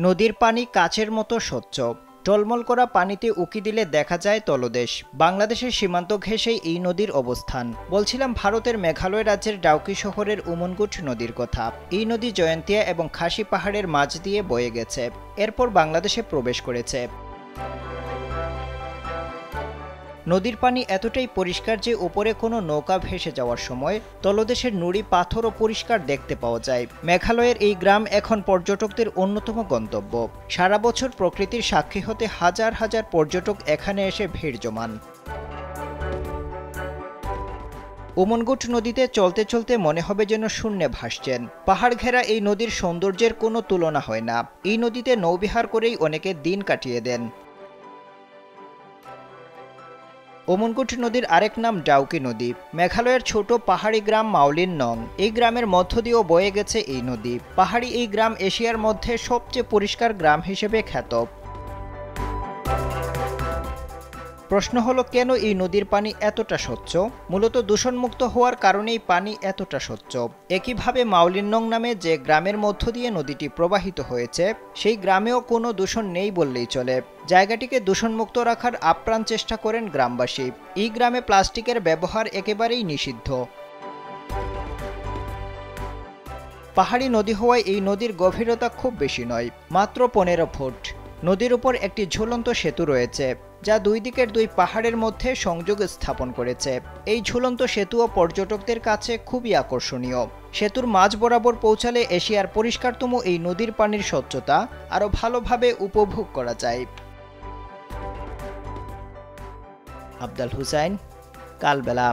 নদীর পানি কাচের মতো স্বচ্ছ। টলমল করা পানিতে উকি দিলে দেখা যায় তলদেশ। বাংলাদেশের সীমান্ত ঘেঁষেই এই নদীর অবস্থান। বলছিলাম ভারতের মেঘালয় রাজ্যের ডাউকি শহরের উমনগুট নদীর কথা। এই নদী জয়ন্তিয়া এবং খাসি পাহাড়ের মাঝ দিয়ে বয়ে গেছে, এরপর বাংলাদেশে প্রবেশ করেছে। নদীর পানি এতটাই পরিষ্কার যে উপরে কোনো নৌকা ভেসে যাওয়ার সময় তলদেশের নুড়ি পাথরও পরিষ্কার দেখতে পাওয়া যায়। মেঘালয়ের এই গ্রাম এখন পর্যটকদের অন্যতম গন্তব্য। সারা বছর প্রকৃতির সাক্ষী হতে হাজার হাজার পর্যটক এখানে এসে ভিড় জমান। উমনগুট নদীতে চলতে চলতে মনে হবে যেন শূন্যে ভাসছেন। পাহাড় ঘেরা এই নদীর সৌন্দর্যের কোনো তুলনা হয় না। এই নদীতে নৌবিহার করেই অনেকে দিন কাটিয়ে দেন। উমনগুট নদীর আরেক নাম ডাউকি নদী। মেঘালয়ের ছোট পাহাড়ি গ্রাম মাউলিন নং, এই গ্রামের মধ্য দিয়েও বয়ে গেছে এই নদী। পাহাড়ি এই গ্রাম এশিয়ার মধ্যে সবচেয়ে পরিষ্কার গ্রাম হিসেবে খ্যাত। প্রশ্ন হলো, কেন এই নদীর পানি এতটা স্বচ্ছ? মূলত দূষণমুক্ত হওয়ার কারণেই পানি এতটা স্বচ্ছ। একইভাবে মাউলিনং নামে যে গ্রামের মধ্য দিয়ে নদীটি প্রবাহিত হয়েছে, সেই গ্রামেও কোনো দূষণ নেই বললেই চলে। জায়গাটিকে দূষণমুক্ত রাখার আপ্রাণ চেষ্টা করেন গ্রামবাসী। এই গ্রামে প্লাস্টিকের ব্যবহার একেবারেই নিষিদ্ধ। পাহাড়ি নদী হওয়ায় এই নদীর গভীরতা খুব বেশি নয়, মাত্র 15 ফুট। নদীর উপর একটি ঝুলন্ত সেতু রয়েছে, যা দুই দিকের দুই পাহাড়ের মধ্যে সংযোগ স্থাপন করেছে। এই ঝুলন্ত সেতুও পর্যটকদের কাছে খুবই আকর্ষণীয়। সেতুর মাঝ বরাবর পৌঁছালে এশিয়ার পরিষ্কারতম এই নদীর পানির স্বচ্ছতা আরও ভালোভাবে উপভোগ করা যায়। আফজাল হুসাইন, কালবেলা।